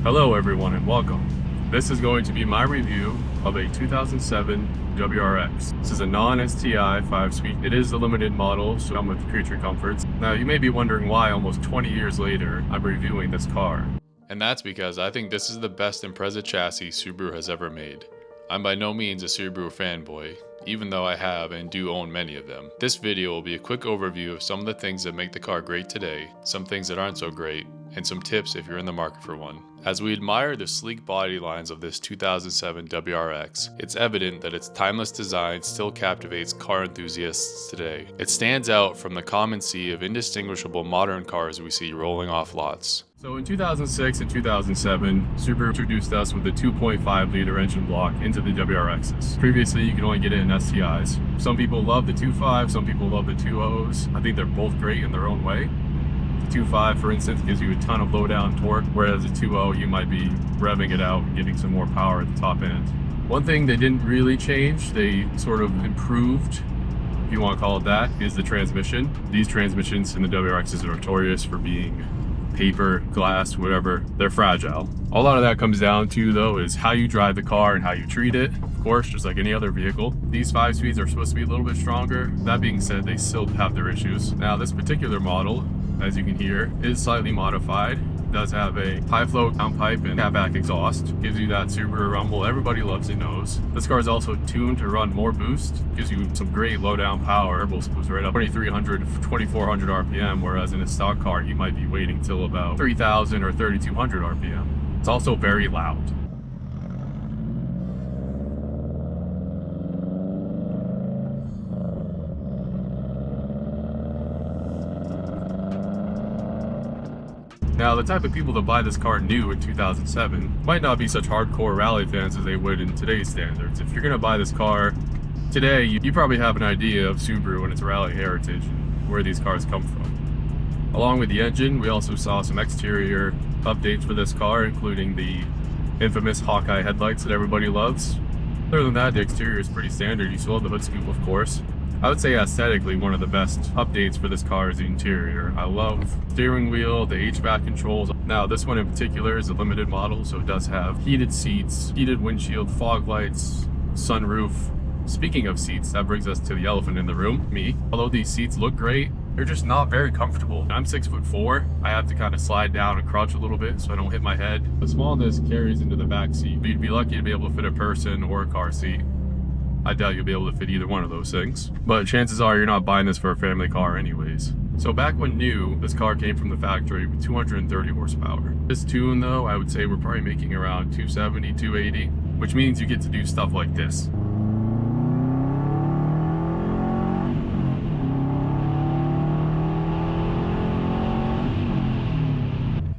Hello everyone and welcome. This is going to be my review of a 2007 WRX. This is a non-STI 5-speed. It is the limited model, so come with creature comforts. Now you may be wondering why almost 20 years later I'm reviewing this car. And that's because I think this is the best Impreza chassis Subaru has ever made. I'm by no means a Subaru fanboy, even though I have and do own many of them. This video will be a quick overview of some of the things that make the car great today, some things that aren't so great, and some tips if you're in the market for one. As we admire the sleek body lines of this 2007 WRX, it's evident that its timeless design still captivates car enthusiasts today. It stands out from the common sea of indistinguishable modern cars we see rolling off lots. So in 2006 and 2007, Subaru introduced us with a 2.5 liter engine block into the WRXs. Previously, you could only get it in STIs. Some people love the 2.5, some people love the 2.0s. I think they're both great in their own way. The 2.5, for instance, gives you a ton of low-down torque, whereas the 2.0, you might be revving it out and getting some more power at the top end. One thing they didn't really change, they sort of improved, if you want to call it that, is the transmission. These transmissions in the WRXs are notorious for being paper, glass, whatever. They're fragile. A lot of that comes down to, though, is how you drive the car and how you treat it. Of course, just like any other vehicle. These 5-speeds are supposed to be a little bit stronger. That being said, they still have their issues. Now, this particular model, as you can hear, is slightly modified. It does have a high-flow downpipe and catback exhaust. Gives you that Subaru rumble everybody loves and knows. This car is also tuned to run more boost. Gives you some great low-down power. Both goes right up 2,300, 2,400 RPM, whereas in a stock car, you might be waiting till about 3,000 or 3,200 RPM. It's also very loud. Now, the type of people that buy this car new in 2007 might not be such hardcore rally fans as they would in today's standards. If you're going to buy this car today, you probably have an idea of Subaru and its rally heritage and where these cars come from. Along with the engine, we also saw some exterior updates for this car, including the infamous Hawkeye headlights that everybody loves. Other than that, the exterior is pretty standard. You still have the hood scoop, of course. I would say aesthetically, one of the best updates for this car is the interior. I love the steering wheel, the HVAC controls. Now, this one in particular is a limited model, so it does have heated seats, heated windshield, fog lights, sunroof. Speaking of seats, that brings us to the elephant in the room, me. Although these seats look great, they're just not very comfortable. I'm 6'4". I have to kind of slide down and crouch a little bit so I don't hit my head. The smallness carries into the back seat. You'd be lucky to be able to fit a person or a car seat. I doubt you'll be able to fit either one of those things. But chances are you're not buying this for a family car anyways. So back when new, this car came from the factory with 230 horsepower. This tune though, I would say we're probably making around 270, 280, which means you get to do stuff like this.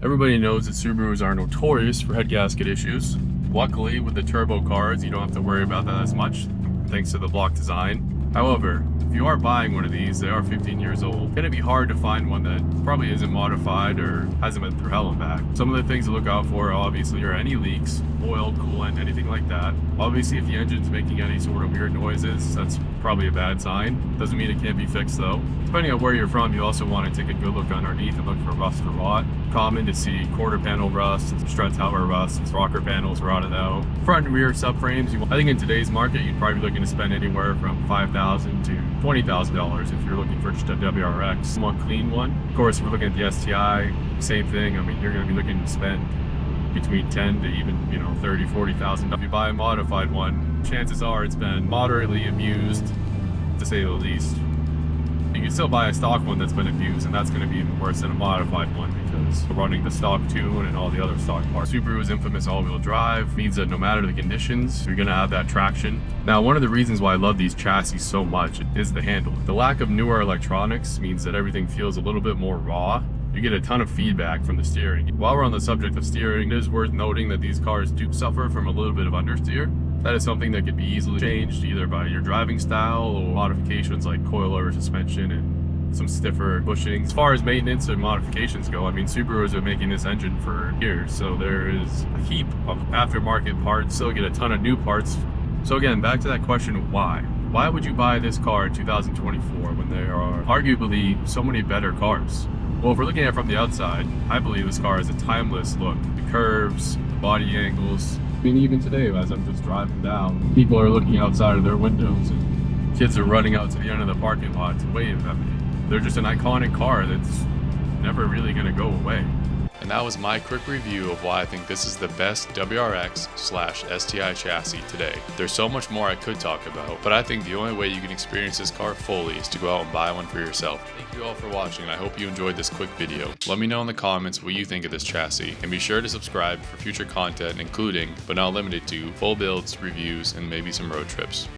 Everybody knows that Subarus are notorious for head gasket issues. Luckily, with the turbo cars, you don't have to worry about that as much, thanks to the block design. However, if you are buying one of these, they are 15 years old. It's gonna be hard to find one that probably isn't modified or hasn't been through hell and back. Some of the things to look out for, obviously, are any leaks, oil, coolant, anything like that. Obviously, if the engine's making any sort of weird noises, that's probably a bad sign. Doesn't mean it can't be fixed though. Depending on where you're from, you also want to take a good look underneath and look for rust or rot. Common to see quarter panel rust, strut tower rust, rocker panels rotted out. Front and rear subframes, I think in today's market, you'd probably be looking to spend anywhere from $5,000 to $20,000 if you're looking for just a WRX, one clean one. Of course, if we're looking at the STI, same thing. I mean, you're going to be looking to spend between 10 to even, $30,000, $40,000. If you buy a modified one, chances are it's been moderately abused, to say the least. You can still buy a stock one that's been abused, and that's going to be even worse than a modified one because running the stock tune and all the other stock parts. Subaru's infamous all-wheel drive means that no matter the conditions, you're going to have that traction. Now, one of the reasons why I love these chassis so much is the handle. The lack of newer electronics means that everything feels a little bit more raw. You get a ton of feedback from the steering. While we're on the subject of steering, it is worth noting that these cars do suffer from a little bit of understeer. That is something that could be easily changed either by your driving style or modifications like coilover suspension and some stiffer bushings. As far as maintenance and modifications go, I mean, Subarus are making this engine for years, so there is a heap of aftermarket parts. Still get a ton of new parts. So again, back to that question, why? Why would you buy this car in 2024 when there are arguably so many better cars? Well, if we're looking at it from the outside, I believe this car has a timeless look. The curves, the body angles. I mean, even today, as I'm just driving down, people are looking outside of their windows and kids are running out to the end of the parking lot to wave at me. They're just an iconic car that's never really going to go away. And that was my quick review of why I think this is the best WRX/STI chassis today. There's so much more I could talk about, but I think the only way you can experience this car fully is to go out and buy one for yourself. Thank you all for watching, and I hope you enjoyed this quick video. Let me know in the comments what you think of this chassis, and be sure to subscribe for future content including, but not limited to, full builds, reviews, and maybe some road trips.